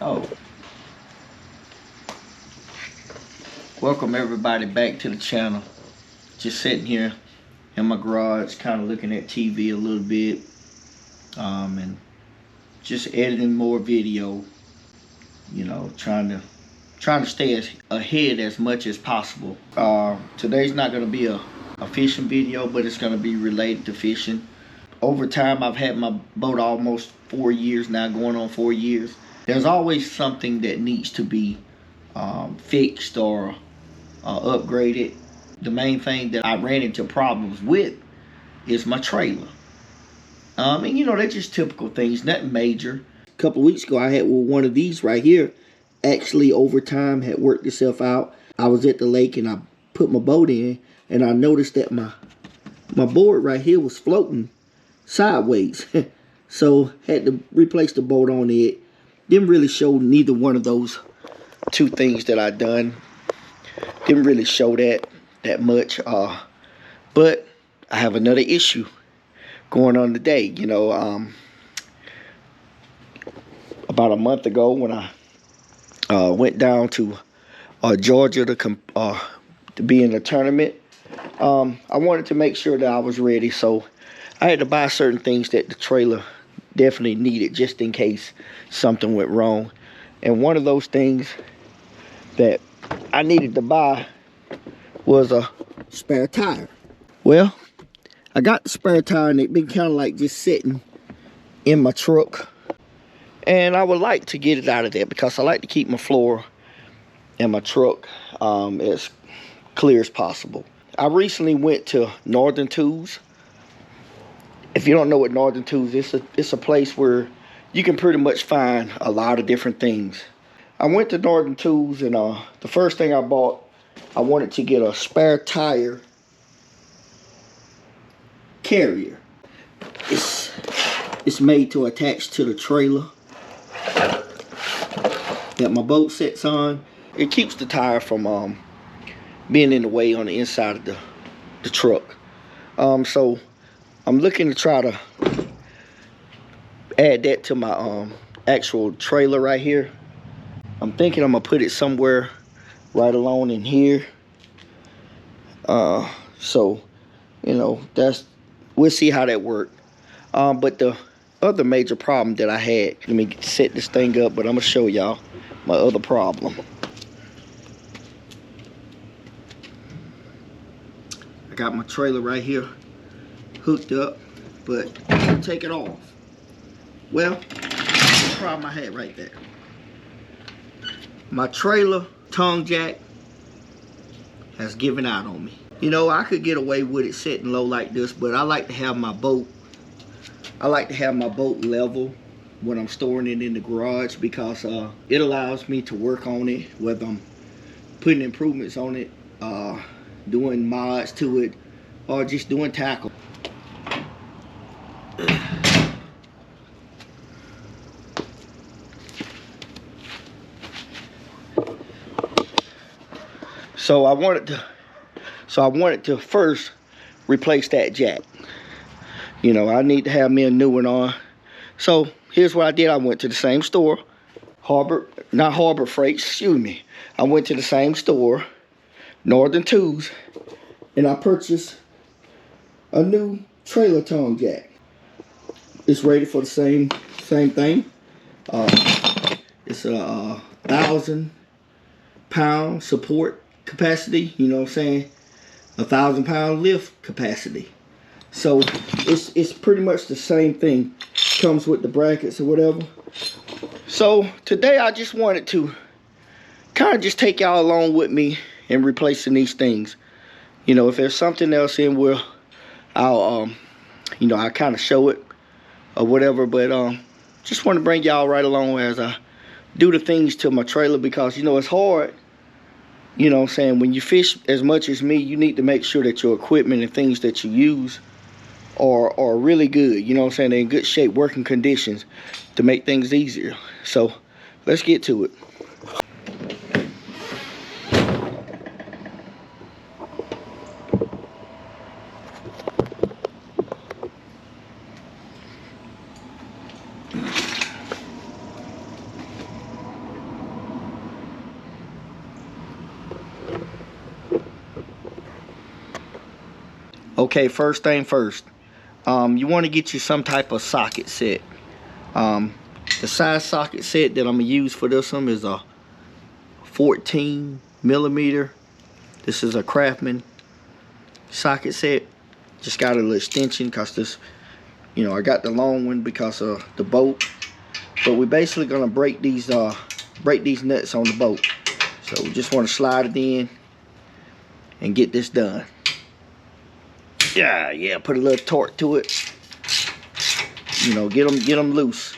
Oh, welcome everybody back to the channel. Just sitting here in my garage, kind of looking at TV a little bit, and just editing more video. You know, trying to stay ahead as much as possible. Today's not going to be a fishing video, but it's going to be related to fishing. Over time, I've had my boat almost 4 years now, going on 4 years. There's always something that needs to be fixed or upgraded. The main thing that I ran into problems with is my trailer. And you know, they're just typical things, nothing major. A couple of weeks ago, I had one of these right here. Actually, over time, had worked itself out. I was at the lake and I put my boat in, and I noticed that my board right here was floating sideways. So had to replace the boat on it. Didn't really show neither one of those two things that I done. Didn't really show that much. But I have another issue going on today. You know, about a month ago when I went down to Georgia to be in the tournament, I wanted to make sure that I was ready, so I had to buy certain things that the trailer definitely needed just in case something went wrong. And one of those things that I needed to buy was a spare tire. Well, I got the spare tire and it's been kind of like just sitting in my truck. And I would like to get it out of there because I like to keep my floor and my truck as clear as possible. I recently went to Northern Tools. If you don't know what Northern Tools is, it's a place where you can pretty much find a lot of different things. I went to Northern Tools and the first thing I bought, I wanted to get a spare tire carrier. It's made to attach to the trailer that my boat sits on. It keeps the tire from being in the way on the inside of the truck. So I'm looking to try to add that to my actual trailer right here. I'm thinking I'm gonna put it somewhere right along in here. So, you know, we'll see how that works. But the other major problem that I had, let me set this thing up, but I'm gonna show y'all my other problem. I got my trailer right here hooked up, but take it off. Well, the problem I had right there. My trailer tongue jack has given out on me. You know, I could get away with it sitting low like this, but I like to have my boat level when I'm storing it in the garage because it allows me to work on it, whether I'm putting improvements on it, doing mods to it, or just doing tackle. So I wanted to first replace that jack. You know, I need to have me a new one on. So here's what I did. I went to the same store, not Harbor Freight, excuse me. I went to the same store, Northern Tools, and I purchased a new trailer tongue jack. It's rated for the same thing. It's a 1,000-pound support capacity, you know what I'm saying, 1,000-pound lift capacity. So it's pretty much the same thing. Comes with the brackets or whatever. So today I just wanted to kind of just take y'all along with me in replacing these things. You know, if there's something else in where I'll you know, I kind of show it or whatever, but just want to bring y'all right along as I do the things to my trailer because, you know, it's hard. You know what I'm saying, when you fish as much as me, you need to make sure that your equipment and things that you use are really good. You know what I'm saying, they're in good shape, working conditions to make things easier. So let's get to it. Okay, first thing first. You want to get you some type of socket set. The size socket set that I'm gonna use for this one is a 14 millimeter. This is a Craftsman socket set. Just got a little extension because this, you know, I got the long one because of the boat. But we're basically gonna break these nuts on the boat. So we just want to slide it in and get this done. Yeah, put a little torque to it. You know, get them loose.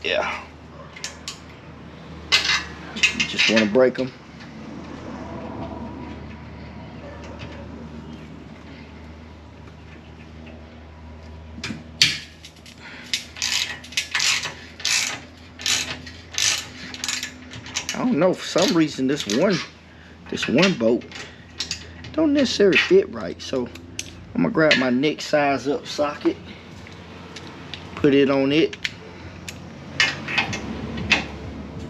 Yeah. You just want to break them. I don't know, for some reason this one boat don't necessarily fit right, so I'm gonna grab my next size up socket, put it on it.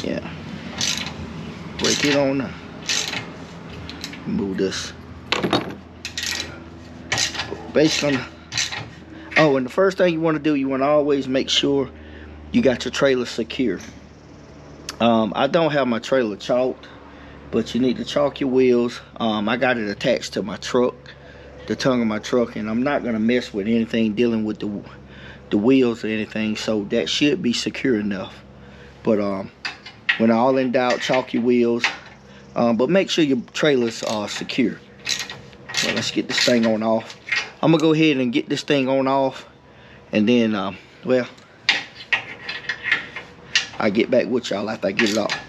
Yeah, break it on. Move this. Basically, oh, and the first thing you want to do, you want to always make sure you got your trailer secure. I don't have my trailer chalked, but you need to chalk your wheels. I got it attached to my truck, the tongue of my truck, and I'm not gonna mess with anything dealing with the wheels or anything, so that should be secure enough. But when all in doubt, chalk your wheels, but make sure your trailers are secure. Well, let's get this thing on off. I'm gonna go ahead and get this thing on off, and then well, I'll get back with y'all after I get it off.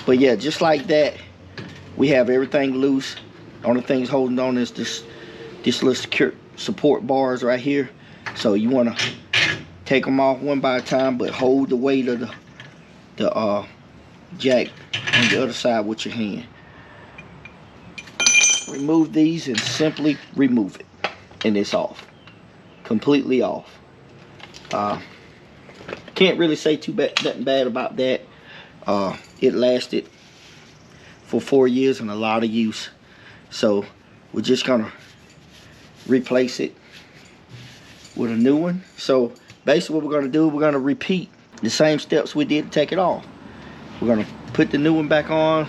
But yeah, just like that, we have everything loose. Only things holding on is this little secure support bars right here. So you want to take them off one by a time, but hold the weight of the jack on the other side with your hand. Remove these and simply remove it, and it's off, completely off. Can't really say nothing bad about that. It lasted for 4 years and a lot of use. So we're just gonna replace it with a new one. So basically what we're gonna do, we're gonna repeat the same steps we did to take it off. We're gonna put the new one back on.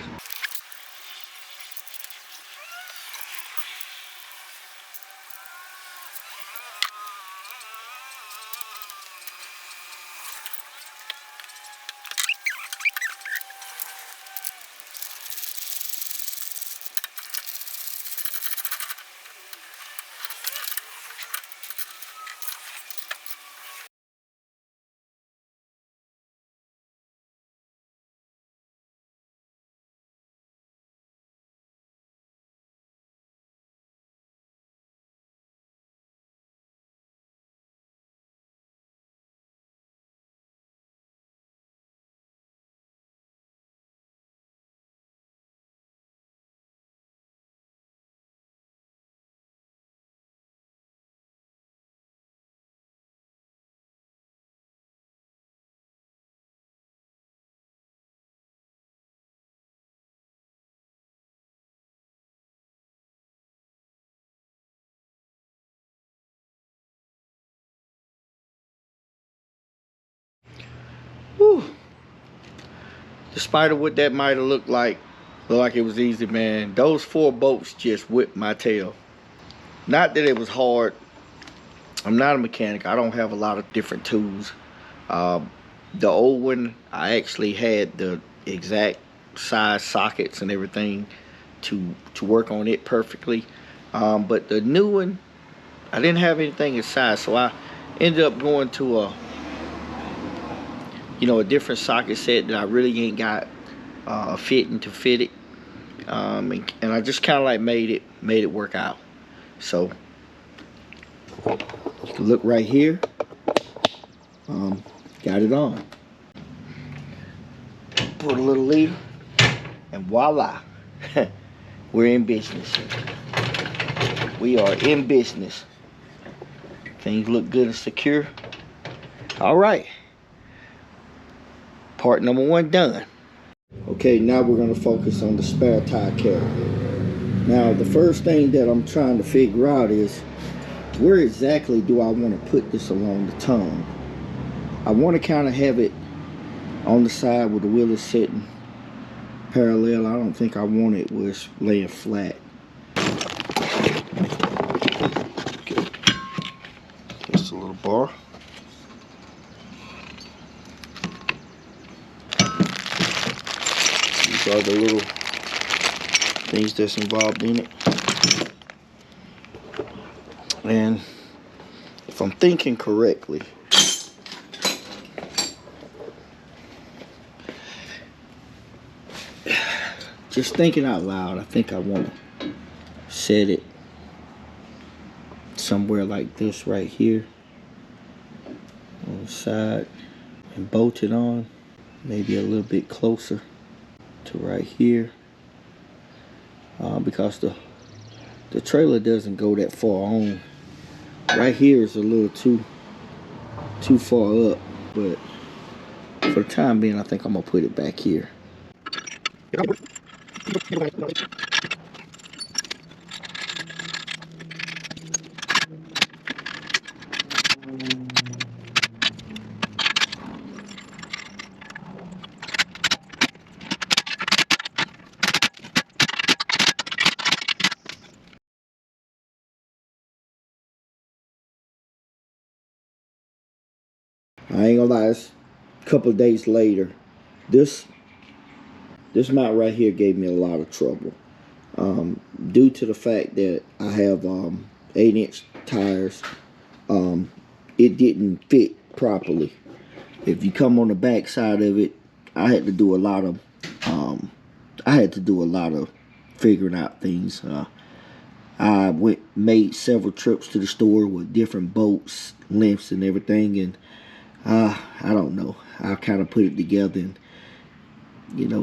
Whew. Despite of what that might have looked like it was easy, man. Those 4 boats just whipped my tail. Not that it was hard. I'm not a mechanic. I don't have a lot of different tools. The old one, I actually had the exact size sockets and everything to work on it perfectly. But the new one, I didn't have anything in size, so I ended up going to a different socket set that I really ain't got a fitting to fit it. And I just kind of like made it work out. So you can look right here. Got it on. Put a little leader, and voila, we're in business. We are in business. Things look good and secure. All right. Part number 1 done. Okay, now we're going to focus on the spare tire carrier. Now, the first thing that I'm trying to figure out is where exactly do I want to put this along the tongue? I want to kind of have it on the side where the wheel is sitting parallel. I don't think I want it where it's laying flat. Okay. Just a little bar. These are the little things that's involved in it. And if I'm thinking correctly, just thinking out loud, I think I want to set it somewhere like this right here on the side and bolt it on, maybe a little bit closer to right here, because the trailer doesn't go that far on. Right here is a little too far up, but for the time being, I think I'm gonna put it back here. I ain't gonna lie, it's a couple of days later. This mount right here gave me a lot of trouble. Due to the fact that I have 8-inch tires, it didn't fit properly. If you come on the back side of it, I had to do a lot of figuring out things. I made several trips to the store with different bolts, lengths, and everything, and I don't know. I kind of put it together and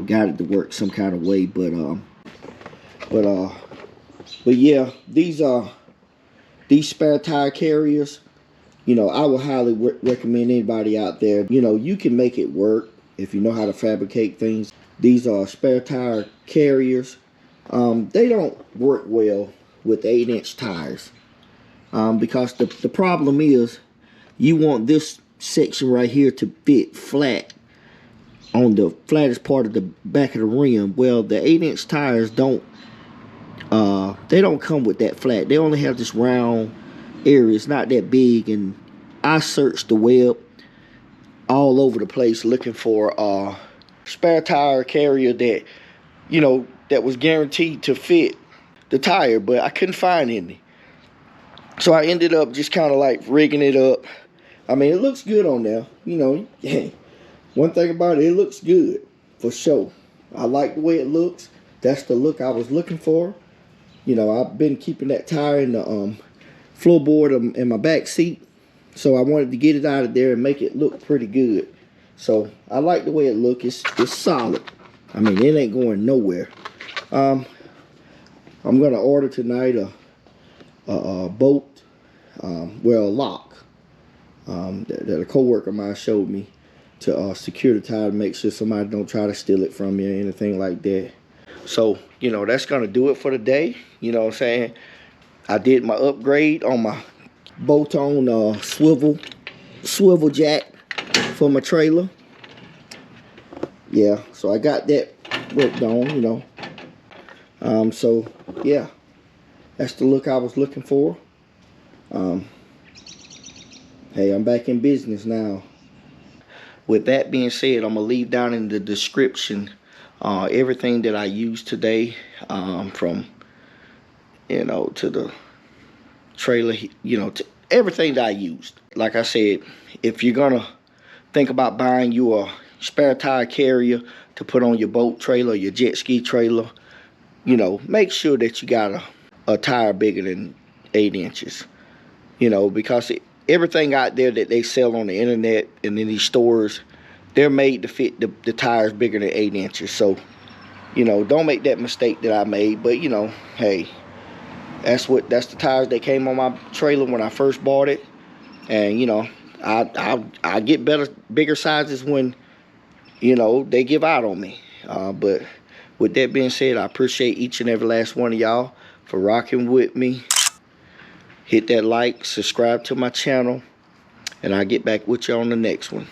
got it to work some kind of way. But yeah, these spare tire carriers, I would highly recommend anybody out there. You can make it work if you know how to fabricate things. These are spare tire carriers. They don't work well with 8-inch tires, because the problem is you want this section right here to fit flat on the flattest part of the back of the rim. Well, the 8-inch tires don't come with that flat. They only have this round area. It's not that big, and I searched the web all over the place looking for a spare tire carrier that that was guaranteed to fit the tire, but I couldn't find any. So I ended up just kind of like rigging it up. I mean, it looks good on there. One thing about it looks good for sure. I like the way it looks. That's the look I was looking for. I've been keeping that tire in the floorboard in my back seat, so I wanted to get it out of there and make it look pretty good. So I like the way it looks. It's solid. I mean, it ain't going nowhere. I'm gonna order tonight a bolt, a lock that a coworker of mine showed me to secure the tire, to make sure somebody don't try to steal it from you or anything like that. So that's gonna do it for the day. You know what I'm saying? I did my upgrade on my bolt-on swivel jack for my trailer. Yeah, so I got that worked on. So yeah, That's the look I was looking for. Hey, I'm back in business now. With that being said, I'm gonna leave down in the description everything that I used today, from to the trailer, to everything that I used. Like I said, if you're gonna think about buying you a spare tire carrier to put on your boat trailer, your jet ski trailer, make sure that you got a tire bigger than 8 inches. Because everything out there that they sell on the internet and in these stores, they're made to fit the tires bigger than 8 inches. So, don't make that mistake that I made. But, hey, that's the tires that came on my trailer when I first bought it. And, I get bigger sizes when, they give out on me. But with that being said, I appreciate each and every last one of y'all for rocking with me. Hit that like, subscribe to my channel, and I'll get back with you on the next one.